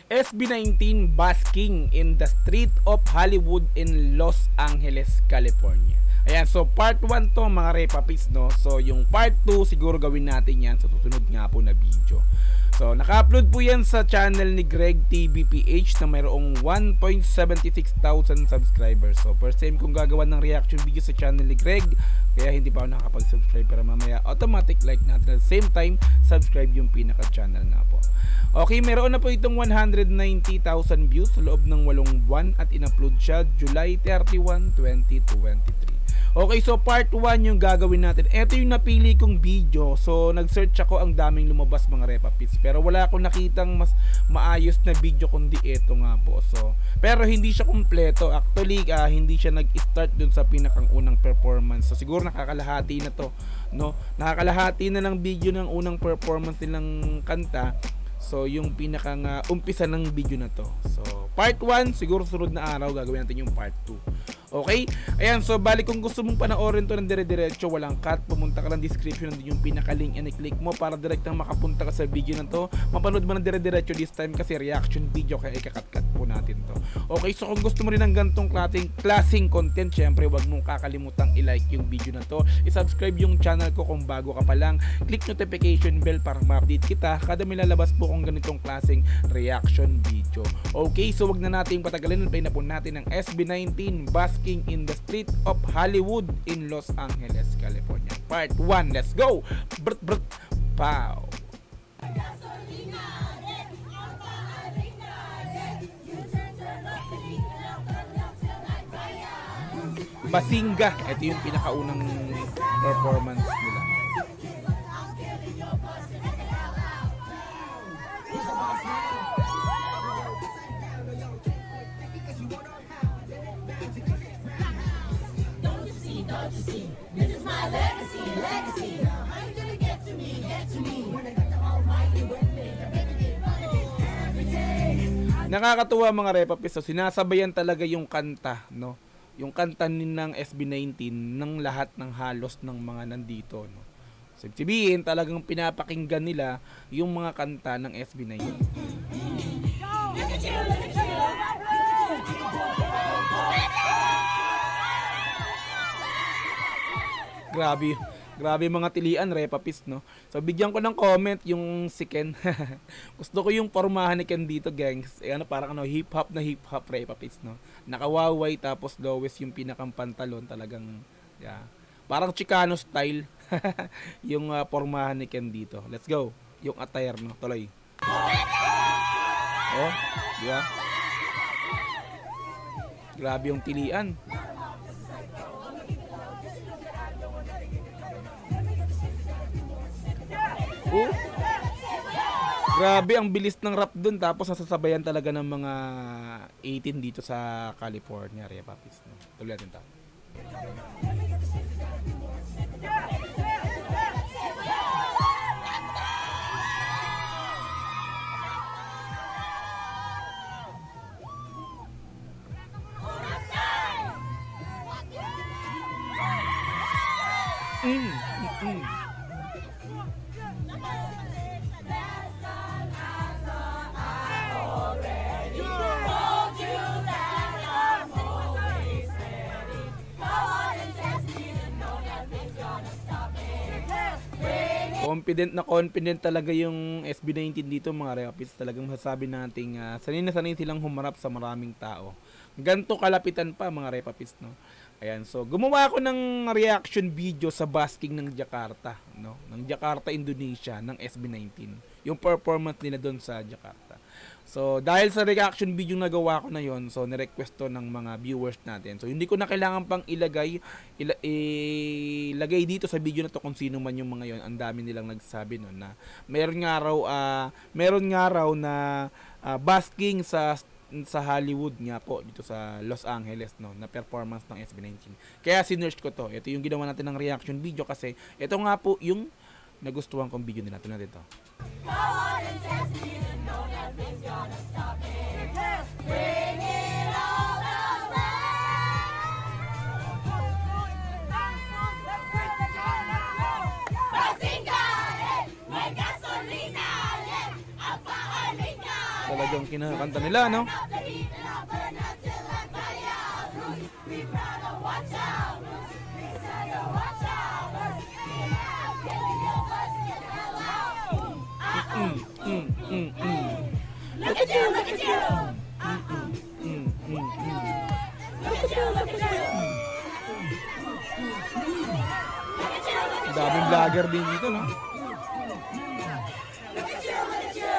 SB19 basking in the street of Hollywood in Los Angeles, California. Ayan, so part 1 to mga repapis, no? So yung part 2 siguro gawin natin yan sa susunod nga po na video. So naka-upload po yan sa channel ni Greg TVPH na mayroong 1.76,000 subscribers. So first time kong gagawa ng reaction video sa channel ni Greg, kaya hindi pa ako nakakapag-subscribe, pero mamaya automatic like natin. At the same time, subscribe yung pinaka-channel nga po. Okay, meron na po itong 190,000 views sa loob ng 8 buwan at in-upload siya July 31, 2023. Okay, so part 1 yung gagawin natin. Ito yung napili kong video. So nag-search ako, ang daming lumabas mga repapits, pero wala akong nakitang mas maayos na video kundi ito nga po. So pero hindi siya kumpleto. Actually, hindi siya nag-start dun sa pinakang unang performance. So siguro nakakalahati na to, no? Nakakalahati na ng video ng unang performance nilang kanta. So yung pinakang umpisa ng video na to. So part 1 siguro sunod na araw gagawin natin yung part 2. Okay? Ayan, so bali kung gusto mong panoorin to ng dire-diretso, walang cut, pumunta ka ng description, nandun yung pinaka-link and i-click mo para direktang makapunta ka sa video na to. Mapanood mo ng dire-diretso this time kasi reaction video, kaya ikakat-cut po natin to. Okay, so kung gusto mo rin ng gantong klaseng content, syempre wag mong kakalimutang i-like yung video na to, i-subscribe yung channel ko kung bago ka pa lang, click notification bell para ma-update kita kada may lalabas po kung ganitong klaseng reaction video. Okay, so wag na nating patagalin, play na po natin ng SB19 basking in the street of Hollywood in Los Angeles, California. Part 1. Let's go! Brr brr pow! Basinga. Ito yung pinakaunang performance nila. This is my legacy, legacy. I'm gonna get to me. When I got the almighty with me, every day. Nakakatuwa mga repapis. So sinasabayan talaga yung kanta, no? Yung kanta ng SB19 ng lahat ng halos ng mga nandito, no? So sabihin talagang pinapakinggan nila yung mga kanta ng SB19. Grabe mga tilian, repapis, no? So bigyan ko ng comment yung si Ken. Gusto ko yung pormahan ni Ken dito, gangs. Parang hip-hop na hip-hop repapis, no? Nakawaway tapos lowest yung pinakang pantalon, talagang yeah. Parang Chicano style yung pormahan ni Ken dito. Let's go. Yung attire, no? Tuloy. Oh, di ba? Grabe yung tilian. Oh. Grabe ang bilis ng rap dun, tapos nasasabayan talaga ng mga 18 dito sa California, repapis, no? Tuloy natin tayo. Confident talaga yung SB19 dito mga repapis. Talagang masasabi natin sanay na sanay silang humarap sa maraming tao. Ganto kalapitan pa mga repapis, no? Ayan, so gumawa ako ng reaction video sa basking ng Jakarta, no? Ng Jakarta, Indonesia, ng SB19. Yung performance nila doon sa Jakarta. So dahil sa reaction video na gawa ko na yon, so nirequest to ng mga viewers natin. So hindi ko na kailangan pang ilagay dito sa video na to kung sino man yung mga yon. Ang dami nilang nagsabi no na meron nga raw na basking sa Hollywood nga po dito sa Los Angeles, no, na performance ng SB19. Kaya sinearch ko to. Ito yung ginawa natin ng reaction video kasi ito nga po yung nagustuhan kong video nila. Ito natin to. Talagang kinakanta nila, no? Look at you, look at you. Look at you, look at you. Daming vlogger din dito, no? Look at you, look at you.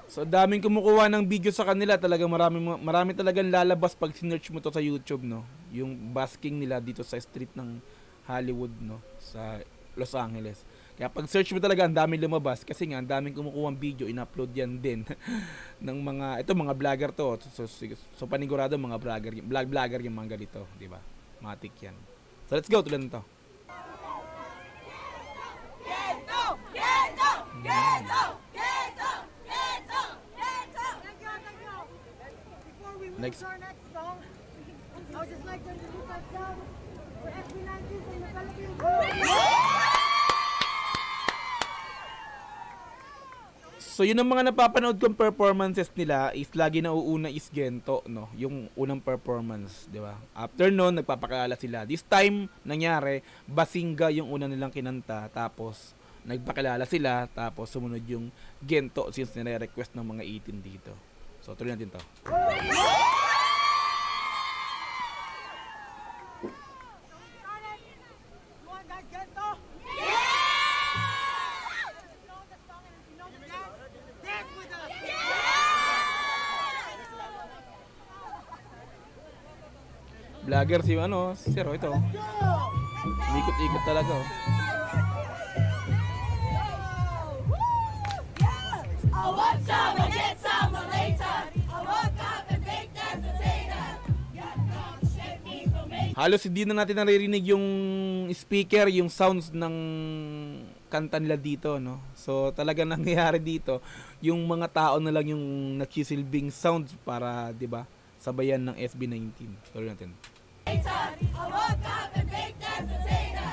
So daming kumukuha ng video sa kanila, talagang marami talagang lalabas pag sinearch mo to sa YouTube, no. Yung basking nila dito sa street ng Hollywood, no, sa Los Angeles. Kaya pag search mo talaga ang daming lumabas kasi nga ang daming kumukuha ng video, in-upload yan din ng mga mga vlogger to. So panigurado mga vlogger yung mga ganito, di ba? Matik yan. So let's go, tulan to. Next. Our next song, I would just like to introduce ourselves. We're SB19 from the Philippines. So yun ang mga napapanood kong performances nila is lagi nauuna is Gento, no, yung unang performance, di ba? After noon nagpapakilala sila. This time nangyari Basinga yung una nilang kinanta, tapos nagpakilala sila, tapos sumunod yung Gento since nire-request ng mga 18 dito. So tuloy natin to. Vlogger si Sir, ito. Ikot-ikot talaga, oh. I want some, I get some later. I woke up and baked that potato. Got no shit me from me. Halos hindi na natin naririnig yung speaker, yung sounds ng kanta nila dito, no. So talaga nangyayari dito, yung mga tao na lang yung nagsisilbing sounds para, 'di ba, sabayan ng SB19. Tuloy natin. I woke up and baked that potato.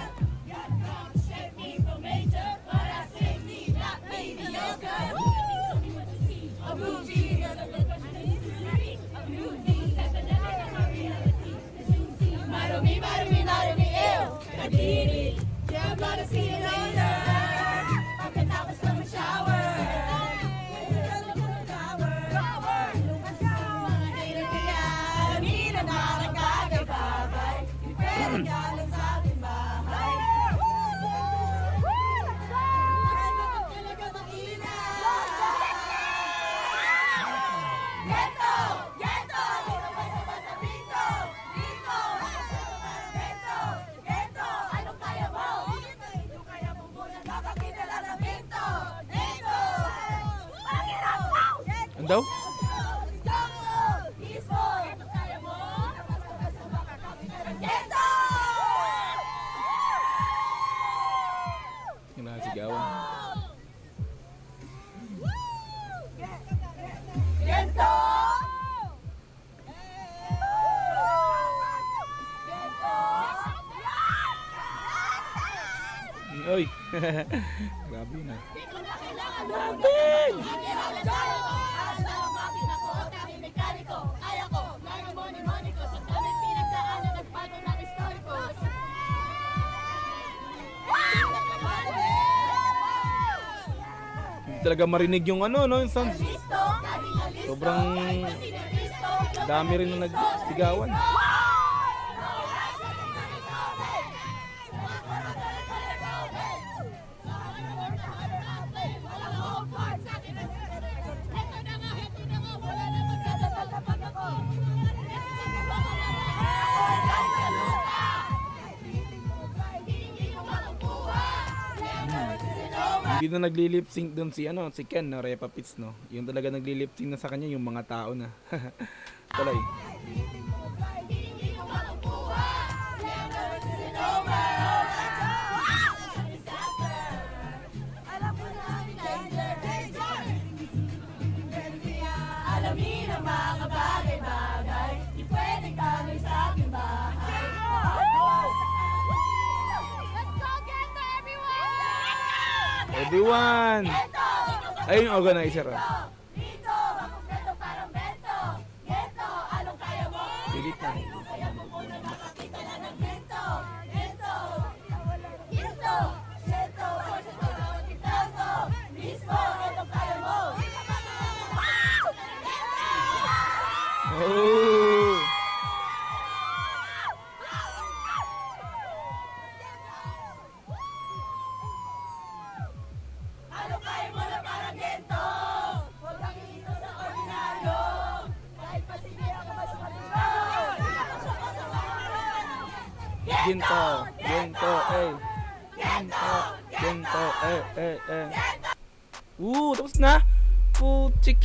Got no shit me from major, but I say need not mediocre. A movie, a movie that's another reality. Mado me, ew. I did it. Yeah, I'm gonna see you later. Pagkatapos ng shower. Daw? Kinasigawan. Gento! Oy. Grabe na. Hindi talaga marinig yung yung sounds. Sobrang dami rin na nagsigawan. Hindi na nagli-lip sync doon si Ken na Repa Pits, no. Yung talaga nagli-lip sync na sa kanya yung mga tao na. Tuloy. Alamin ang mga bagay-bagay, di pwede kami sa aking bahay. Let's go, Gento, everyone! everyone. Ayun yung organizer. Dito, makumpleto parang bento. Gento, anong kaya mo? Pilit na. Kaya mo muna makakita na ng gento. Gento, gento, gento, gento, mismo, anong kaya mo? Oh. Ano kaya mo na parang gento? Huwag kang iito sa ordinaryo. Kahit pasigil ako ba sa kanila? Ginto, ginto, eh. Ginto, eh. Tapos na. Puchik.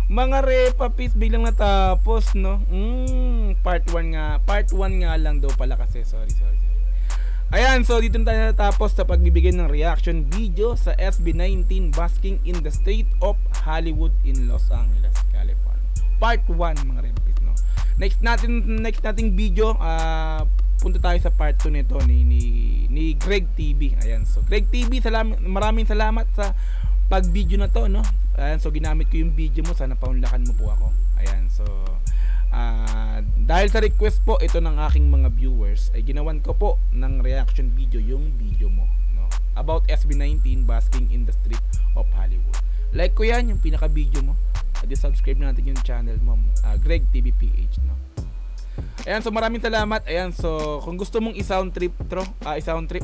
Mga repapis, biglang natapos, no? Part 1 nga. Part 1 nga lang daw pala kasi. Sorry. Ayan, so dito na tayo natapos sa pagbibigay ng reaction video sa SB19 basking in the State of Hollywood in Los Angeles, California. Part 1, mga repapis, no? Next nating video, punta tayo sa part 2 nito ni Greg TV. Ayan, so Greg TV, maraming salamat sa pag-video na to, no? Ayan, so ginamit ko yung video mo, sana paunlakan mo po ako. Ayan, so dahil sa request po ito ng aking mga viewers, ay ginawan ko po ng reaction video yung video mo, no? About SB19 basking in the street of Hollywood. Like ko yan, yung pinaka video mo. At subscribe natin yung channel mo, Greg TV PH, no? Ayan, so maraming salamat. Ayan, so kung gusto mong i-sound trip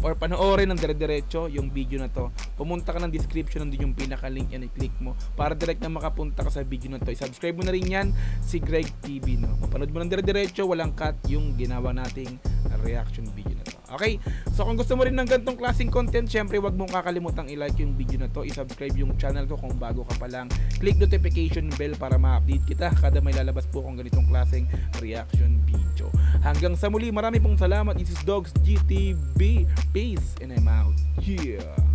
or panoorin ng dire-diretso yung video na to, pumunta ka ng description, nandun yung pinaka-link yan, i-click mo para direct na makapunta ka sa video na to. I-subscribe mo na rin yan, si Greg TV, no? Mapanood mo ng dire-diretso, walang cut yung ginawa nating reaction video na to. Okay? So kung gusto mo rin ng ganitong klaseng content, syempre wag mong kakalimutang i-like yung video na to, i-subscribe yung channel ko kung bago ka pa lang. Click notification bell para ma-update kita kada may lalabas po kung ganitong klaseng reaction video. Hanggang sa muli, marami pong salamat. This is Dogs GTV. Peace and I'm out. Yeah.